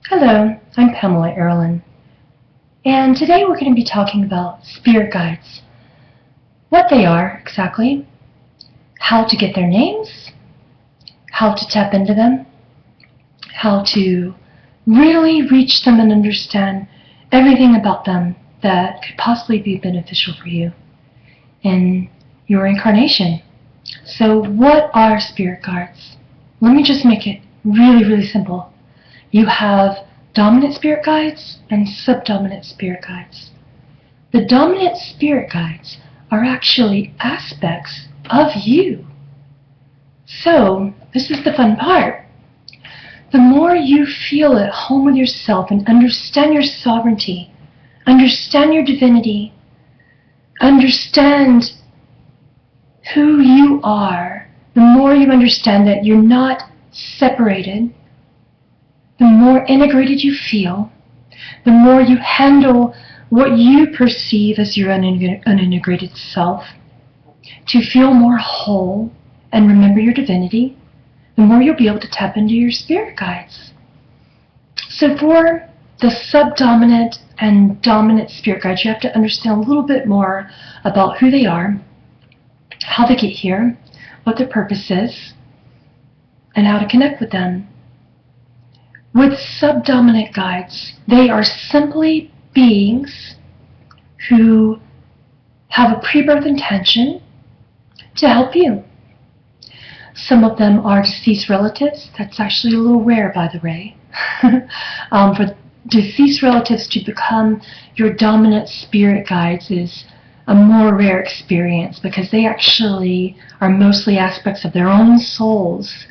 Hello, I'm Pamela Aaralyn, and today we're going to be talking about spirit guides, what they are exactly, how to get their names, how to tap into them, how to really reach them and understand everything about them that could possibly be beneficial for you in your incarnation. So what are spirit guides? Let me just make it really simple. You have dominant spirit guides and subdominant spirit guides. The dominant spirit guides are actually aspects of you. So, this is the fun part. The more you feel at home with yourself and understand your sovereignty, understand your divinity, understand who you are, the more you understand that you're not separated, the more integrated you feel, the more you handle what you perceive as your unintegrated self, to feel more whole and remember your divinity, the more you'll be able to tap into your spirit guides. So for the subdominant and dominant spirit guides, you have to understand a little bit more about who they are, how they get here, what their purpose is, and how to connect with them. With subdominant guides, they are simply beings who have a pre-birth intention to help you. Some of them are deceased relatives. That's actually a little rare, by the way. For deceased relatives to become your dominant spirit guides is a more rare experience because they actually are mostly aspects of their own souls,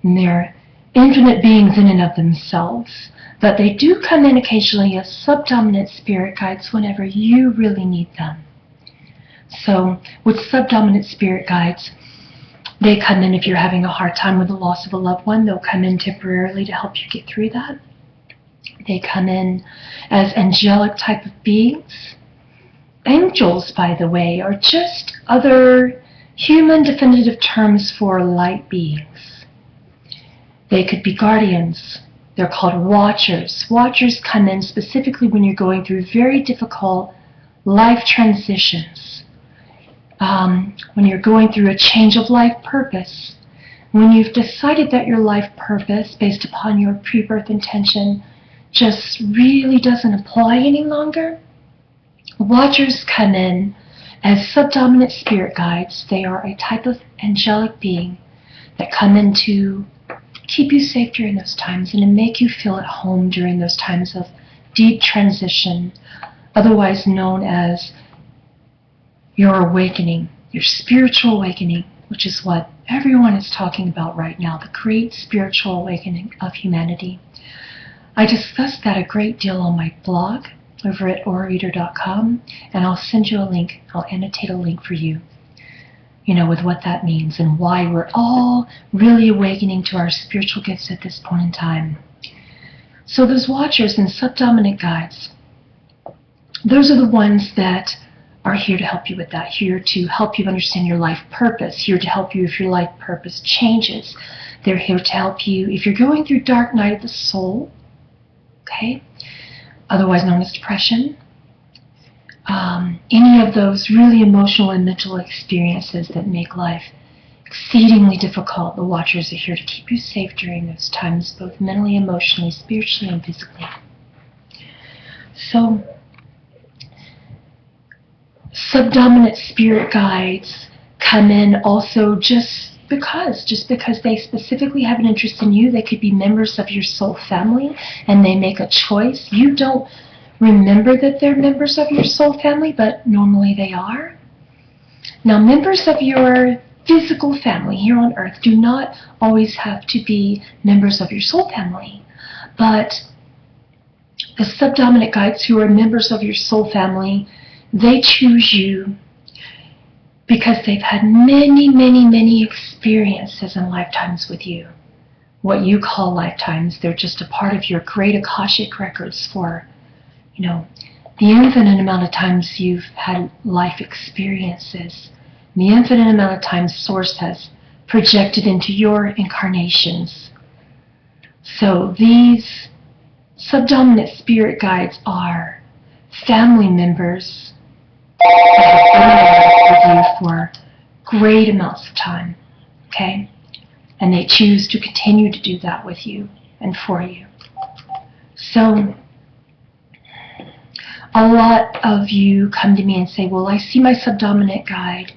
and they're infinite beings in and of themselves, but they do come in occasionally as subdominant spirit guides whenever you really need them. So with subdominant spirit guides, they come in if you're having a hard time with the loss of a loved one. They'll come in temporarily to help you get through that. They come in as angelic type of beings. Angels, by the way, are just other human definitive terms for light beings. They could be guardians. They're called watchers. Watchers come in specifically when you're going through very difficult life transitions. When you're going through a change of life purpose. When you've decided that your life purpose, based upon your pre-birth intention, just really doesn't apply any longer. Watchers come in as subdominant spirit guides. They are a type of angelic being that come in to keep you safe during those times and to make you feel at home during those times of deep transition, otherwise known as your awakening, your spiritual awakening, which is what everyone is talking about right now, the great spiritual awakening of humanity. I discussed that a great deal on my blog over at aurareader.com, and I'll send you a link. I'll annotate a link for you, with what that means and why we're all really awakening to our spiritual gifts at this point in time. So those watchers and subdominant guides, those are the ones that are here to help you with that, here to help you understand your life purpose, here to help you if your life purpose changes. They're here to help you if you're going through dark night of the soul, okay, otherwise known as depression. Any of those really emotional and mental experiences that make life exceedingly difficult, the watchers are here to keep you safe during those times, both mentally, emotionally, spiritually, and physically. So, subdominant spirit guides come in also just because they specifically have an interest in you. They could be members of your soul family and they make a choice. You don't remember that they're members of your soul family, but normally they are. Now, members of your physical family here on earth do not always have to be members of your soul family, but the subdominant guides who are members of your soul family, they choose you because they've had many experiences and lifetimes with you. What you call lifetimes, they're just a part of your great Akashic records for the infinite amount of times you've had life experiences, the infinite amount of times Source has projected into your incarnations. So these Subdominant spirit guides are family members that have been with you for great amounts of time, okay? And they choose to continue to do that with you and for you. So, a lot of you come to me and say, well, I see my subdominant guide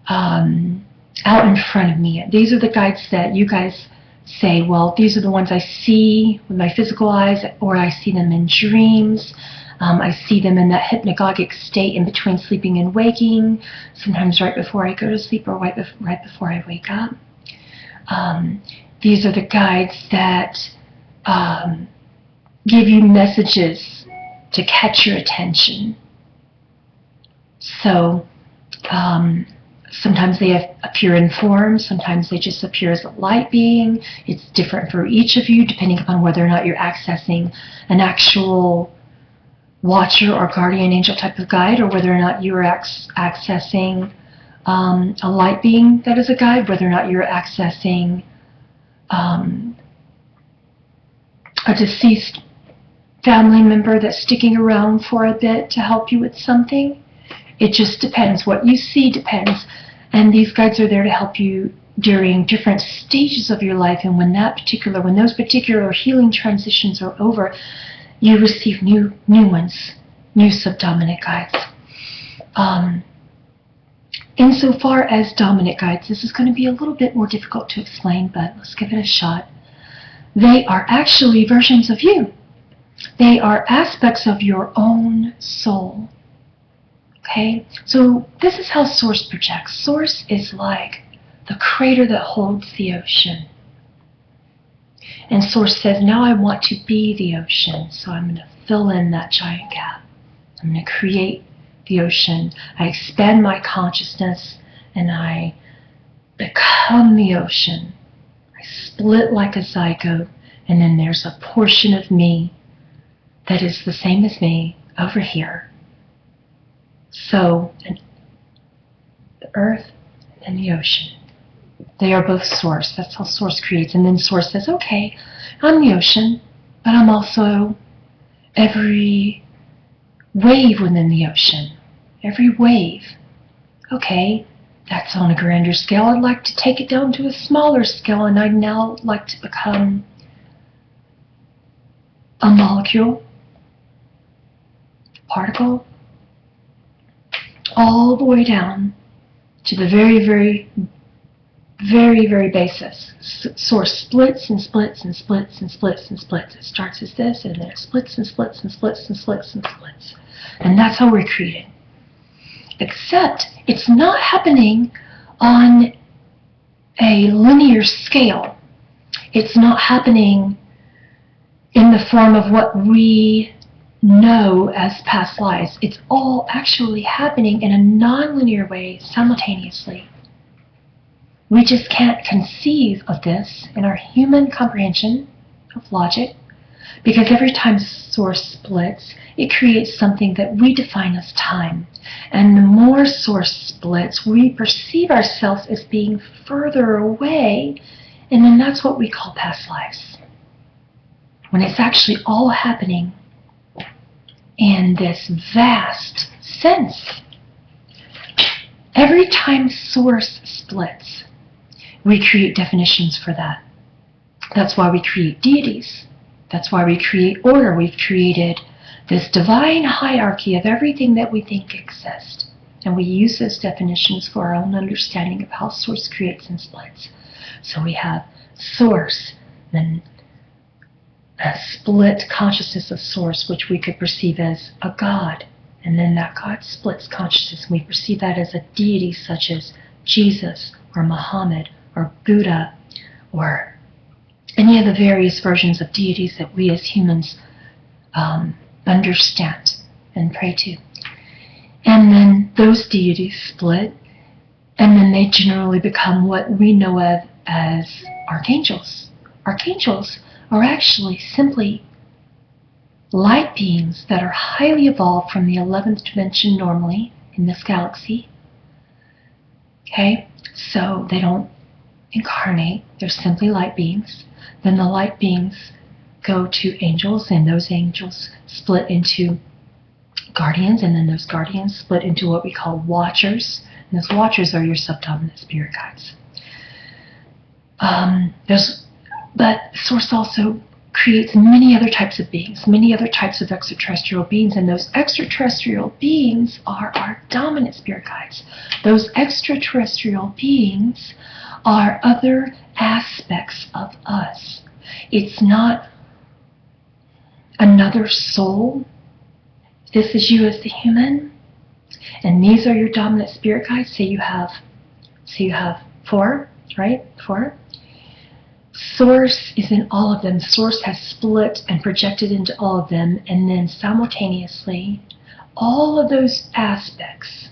out in front of me. These are the guides that you guys say, well, these are the ones I see with my physical eyes, or I see them in dreams. I see them in that hypnagogic state in between sleeping and waking, sometimes right before I go to sleep or right before I wake up. These are the guides that give you messages to catch your attention. So sometimes they appear in form, sometimes they just appear as a light being. It's different for each of you depending upon whether or not you're accessing an actual watcher or guardian angel type of guide, or whether or not you are accessing a light being that is a guide, whether or not you're accessing a deceased family member that's sticking around for a bit to help you with something. It just depends. What you see depends. And these guides are there to help you during different stages of your life, and when those particular healing transitions are over, you receive new ones, new subdominant guides. Insofar as dominant guides, this is going to be a little bit more difficult to explain, but let's give it a shot. They are actually versions of you. They are aspects of your own soul. Okay? So this is how Source projects. Source is like the crater that holds the ocean. And Source says, now I want to be the ocean, so I'm going to fill in that giant gap. I'm going to create the ocean. I expand my consciousness and I become the ocean. I split like a zygote, and then there's a portion of me that is the same as me over here. So, the earth and the ocean, they are both Source. That's how Source creates. And then Source says, okay, I'm the ocean, but I'm also every wave within the ocean. Every wave. Okay, that's on a grander scale. I'd like to take it down to a smaller scale, and I'd now like to become a molecule, particle, all the way down to the very, very, very, very basis. Source splits and splits and splits and splits and splits. It starts as this, and then it splits and splits and splits and splits and splits. And that's how we're created. Except it's not happening on a linear scale. It's not happening in the form of what we know as past lives. It's all actually happening in a non-linear way simultaneously. We just can't conceive of this in our human comprehension of logic, because every time Source splits, it creates something that we define as time. And the more Source splits, we perceive ourselves as being further away, and then that's what we call past lives. When it's actually all happening in this vast sense. Every time Source splits, we create definitions for that. That's why we create deities. That's why we create order. We've created this divine hierarchy of everything that we think exists. And we use those definitions for our own understanding of how Source creates and splits. So we have Source, then a split consciousness of Source, which we could perceive as a God. And then that God splits consciousness, and we perceive that as a deity such as Jesus or Muhammad or Buddha or any of the various versions of deities that we as humans understand and pray to. And then those deities split, and then they generally become what we know of as archangels. Archangels are actually simply light beings that are highly evolved from the 11th dimension normally in this galaxy. Okay, so they don't incarnate, they're simply light beings. Then the light beings go to angels, and those angels split into guardians, and then those guardians split into what we call watchers. And those watchers are your subdominant spirit guides. But Source also creates many other types of beings, many other types of extraterrestrial beings, and those extraterrestrial beings are our dominant spirit guides. Those extraterrestrial beings are other aspects of us. It's not another soul. This is you as the human, and these are your dominant spirit guides. Say you have 4, right? 4. Source is in all of them. Source has split and projected into all of them, and then simultaneously, all of those aspects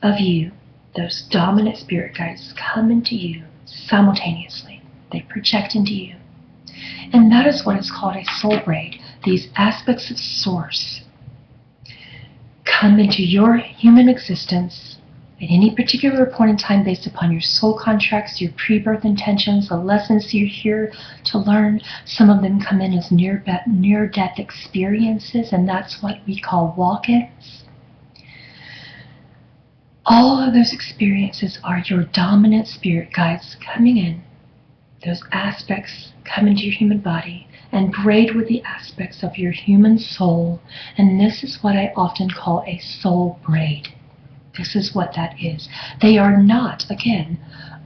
of you, those dominant spirit guides, come into you simultaneously. They project into you. And that is what is called a soul braid. These aspects of Source come into your human existence at any particular point in time based upon your soul contracts, your pre-birth intentions, the lessons you're here to learn. Some of them come in as near-death experiences, and that's what we call walk-ins. All of those experiences are your dominant spirit guides coming in. Those aspects come into your human body and braid with the aspects of your human soul, and this is what I often call a soul braid. This is what that is. They are not, again,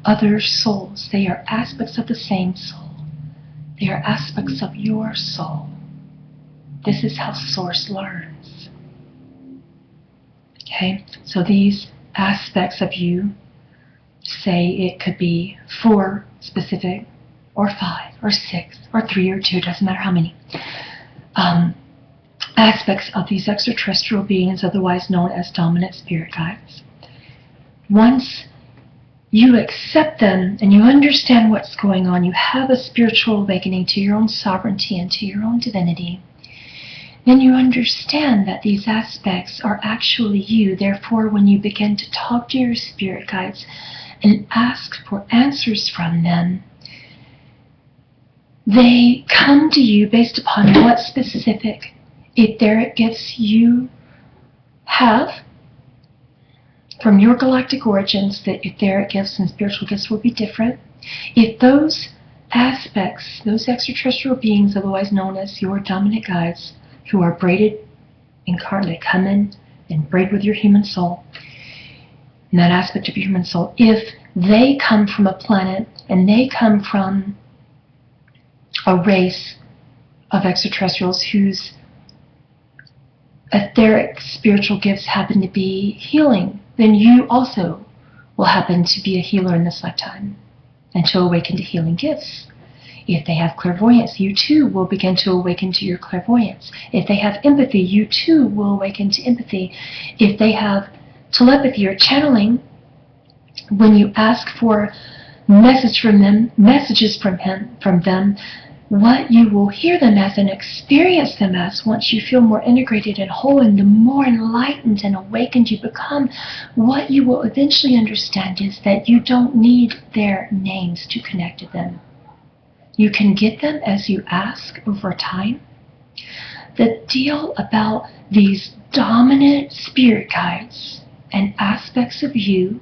other souls. They are aspects of the same soul. They are aspects of your soul. This is how Source learns. Okay, so these aspects of you, say it could be 4 specific, or 5, or 6, or 3, or 2, doesn't matter how many. Aspects of these extraterrestrial beings, otherwise known as dominant spirit guides. Once you accept them and you understand what's going on, you have a spiritual awakening to your own sovereignty and to your own divinity, then you understand that these aspects are actually you. Therefore, when you begin to talk to your spirit guides and ask for answers from them, they come to you based upon what specific etheric gifts you have from your galactic origins. The etheric gifts and spiritual gifts will be different. If those aspects, those extraterrestrial beings, otherwise known as your dominant guides, who are braided, incarnate, come in and braid with your human soul, and that aspect of your human soul, if they come from a planet and they come from a race of extraterrestrials whose etheric spiritual gifts happen to be healing, then you also will happen to be a healer in this lifetime and to awaken to healing gifts. If they have clairvoyance, you too will begin to awaken to your clairvoyance. If they have empathy, you too will awaken to empathy. If they have telepathy or channeling, when you ask for messages from them, what you will hear them as and experience them as once you feel more integrated and whole, and the more enlightened and awakened you become, what you will eventually understand is that you don't need their names to connect to them. You can get them as you ask over time. The deal about these dominant spirit guides and aspects of you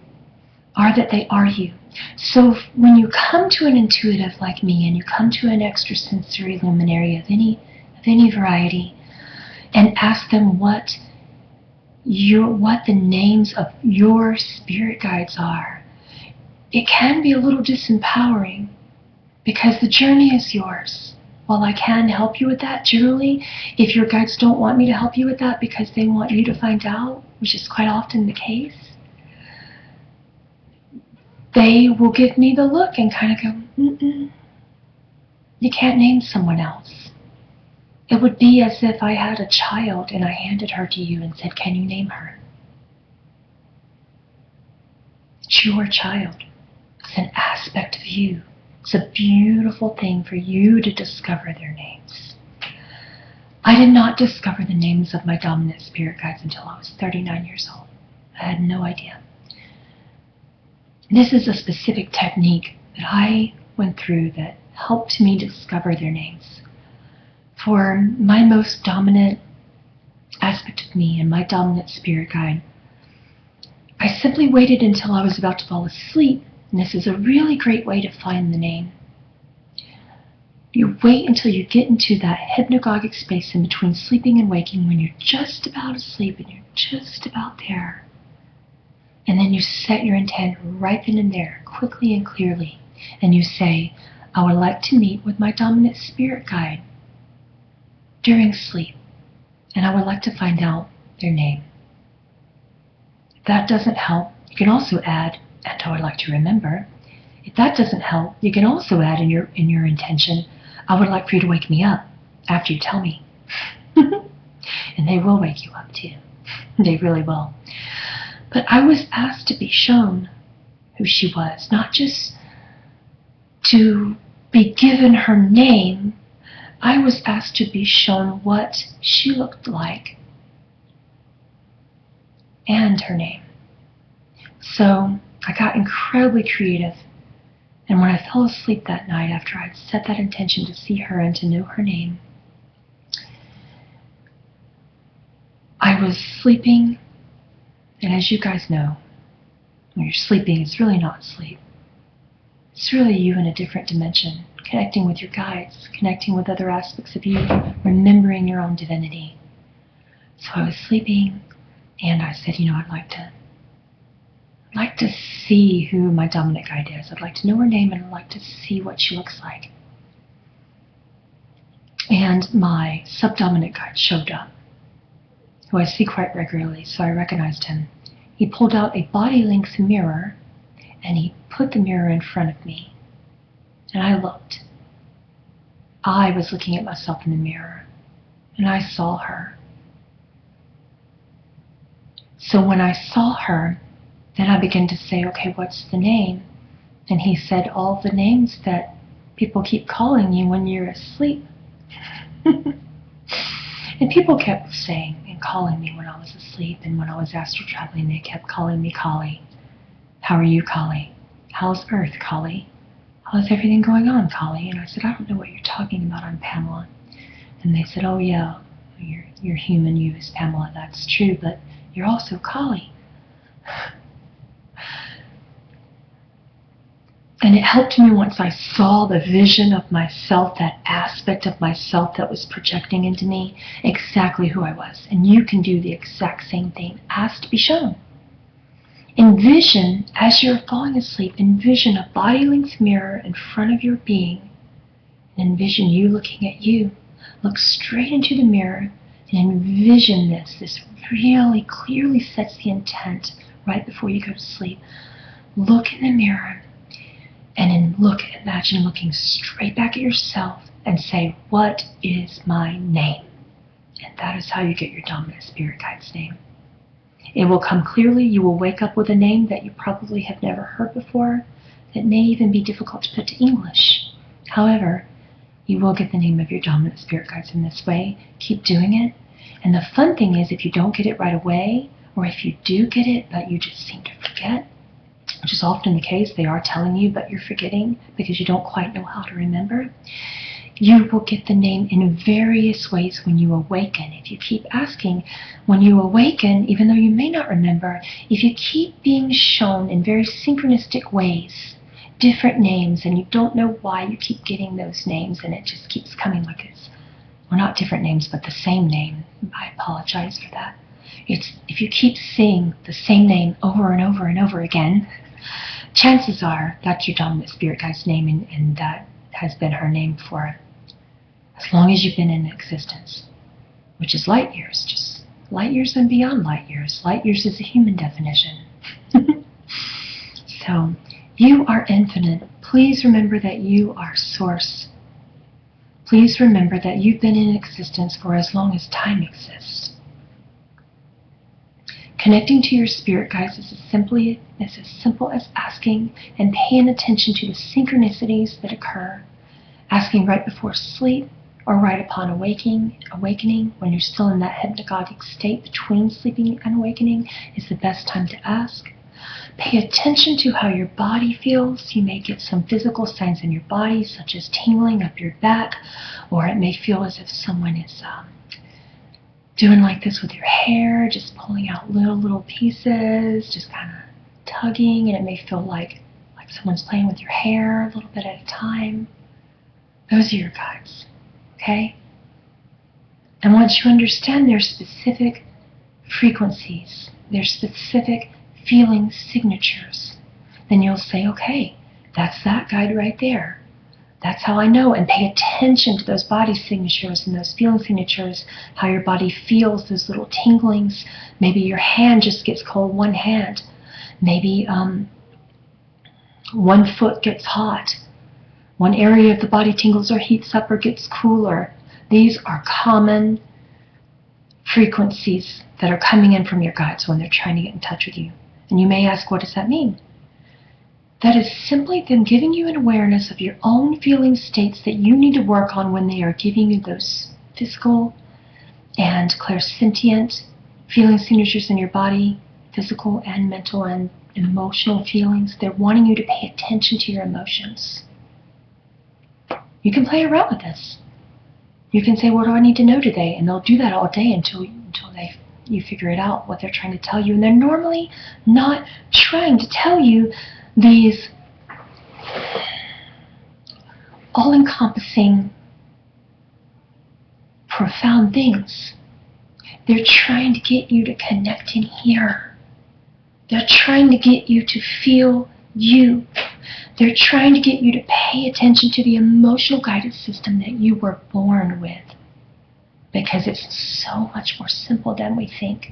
are that they are you. So when you come to an intuitive like me, and you come to an extrasensory luminary of any variety, and ask them what the names of your spirit guides are, it can be a little disempowering, because the journey is yours. While I can help you with that, generally, if your guides don't want me to help you with that because they want you to find out, which is quite often the case, they will give me the look and kind of go, you can't name someone else. It would be as if I had a child and I handed her to you and said, can you name her? It's your child. It's an aspect of you. It's a beautiful thing for you to discover their names. I did not discover the names of my dominant spirit guides until I was 39 years old. I had no idea. This is a specific technique that I went through that helped me discover their names. for my most dominant aspect of me and my dominant spirit guide, I simply waited until I was about to fall asleep, and this is a really great way to find the name. You wait until you get into that hypnagogic space in between sleeping and waking when you're just about asleep and you're just about there. And then you set your intent right then and there, quickly and clearly, and you say, I would like to meet with my dominant spirit guide during sleep, and I would like to find out their name. If that doesn't help, you can also add, and I would like to remember. If that doesn't help, you can also add in your intention, I would like for you to wake me up after you tell me. And they will wake you up too. They really will. But I was asked to be shown who she was, not just to be given her name. I was asked to be shown what she looked like and her name. So I got incredibly creative, and when I fell asleep that night after I'd set that intention to see her and to know her name, I was sleeping, and as you guys know, when you're sleeping, it's really not sleep. It's really you in a different dimension, connecting with your guides, connecting with other aspects of you, remembering your own divinity. So I was sleeping, and I said, I'd like to see who my dominant guide is. I'd like to know her name, and I'd like to see what she looks like. And my subdominant guide showed up, who I see quite regularly, so I recognized him. He pulled out a body-length mirror, and he put the mirror in front of me. And I looked. I was looking at myself in the mirror, and I saw her. So when I saw her, then I began to say, okay, what's the name? And he said, all the names that people keep calling you when you're asleep. And people kept saying and calling me when I was asleep, and when I was astral traveling, they kept calling me Kali. How are you, Kali? How's Earth, Kali? How's everything going on, Kali? And I said, I don't know what you're talking about, I'm Pamela. And they said, oh yeah, you're human, you is Pamela, that's true, but you're also Kali. And it helped me once I saw the vision of myself, that aspect of myself that was projecting into me, exactly who I was. And you can do the exact same thing. Ask to be shown. Envision, as you're falling asleep, envision a body-length mirror in front of your being. And envision you looking at you. Look straight into the mirror and envision this. This really clearly sets the intent right before you go to sleep. Look in the mirror. And then imagine looking straight back at yourself and say, what is my name? And that is how you get your dominant spirit guide's name. It will come clearly. You will wake up with a name that you probably have never heard before, that may even be difficult to put to English. However, you will get the name of your dominant spirit guides in this way. Keep doing it. And the fun thing is, if you don't get it right away, or if you do get it but you just seem to forget, which is often the case, they are telling you but you're forgetting because you don't quite know how to remember, you will get the name in various ways when you awaken. If you keep asking when you awaken, even though you may not remember, if you keep being shown in very synchronistic ways different names and you don't know why you keep getting those names and it just keeps coming like it's, well, not different names but the same name. I apologize for that. It's if you keep seeing the same name over and over and over again, chances are that's your dominant spirit guide's name, and that has been her name for as long as you've been in existence, which is light years, just light years and beyond light years. Light years is a human definition. So, you are infinite. Please remember that you are source. Please remember that you've been in existence for as long as time exists. Connecting to your spirit guides is as simple as asking and paying attention to the synchronicities that occur. Asking right before sleep or right upon awakening, when you're still in that hypnagogic state between sleeping and awakening, is the best time to ask. Pay attention to how your body feels. You may get some physical signs in your body, such as tingling up your back, or it may feel as if someone is doing like this with your hair, just pulling out little pieces, just kind of tugging, and it may feel like someone's playing with your hair a little bit at a time. Those are your guides, okay? And once you understand their specific frequencies, their specific feeling signatures, then you'll say, okay, that's that guide right there. That's how I know. And pay attention to those body signatures and those feeling signatures, how your body feels, those little tinglings. Maybe your hand just gets cold, one hand. Maybe one foot gets hot. One area of the body tingles or heats up or gets cooler. These are common frequencies that are coming in from your guides when they're trying to get in touch with you. And you may ask, what does that mean? That is simply them giving you an awareness of your own feeling states that you need to work on when they are giving you those physical and clairsentient feeling signatures in your body, physical and mental and emotional feelings. They're wanting you to pay attention to your emotions. You can play around with this. You can say, what do I need to know today? And they'll do that all day until you figure it out, what they're trying to tell you. And they're normally not trying to tell you these all-encompassing, profound things. They're trying to get you to connect in here. They're trying to get you to feel you. They're trying to get you to pay attention to the emotional guidance system that you were born with. Because it's so much more simple than we think.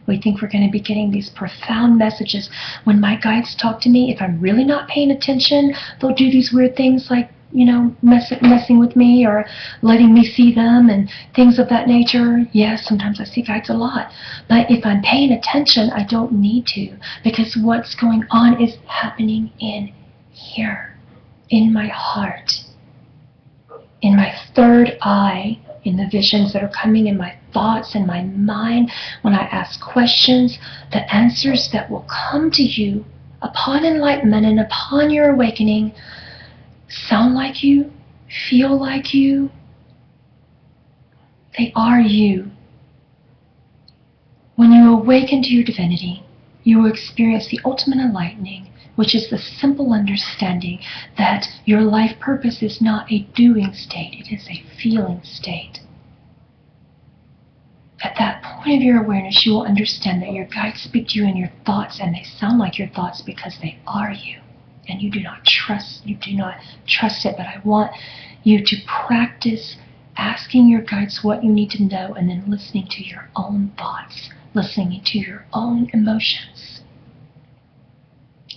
We think we're going to be getting these profound messages. When my guides talk to me, if I'm really not paying attention, they'll do these weird things like, messing with me or letting me see them and things of that nature. Yes, sometimes I see guides a lot. But if I'm paying attention, I don't need to. Because what's going on is happening in here, in my heart, in my third eye, in the visions that are coming in my thoughts and my mind. When I ask questions, the answers that will come to you upon enlightenment and upon your awakening sound like you, feel like you. They are you. When you awaken to your divinity, you will experience the ultimate enlightening, which is the simple understanding that your life purpose is not a doing state, it is a feeling state. At that point of your awareness, you will understand that your guides speak to you in your thoughts, and they sound like your thoughts because they are you. And you do not trust it, but I want you to practice asking your guides what you need to know and then listening to your own thoughts, listening to your own emotions.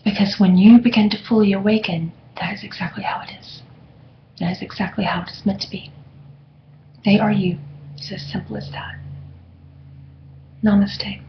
Because when you begin to fully awaken, that is exactly how it is. That is exactly how it is meant to be. They are you. It's as simple as that. Namaste.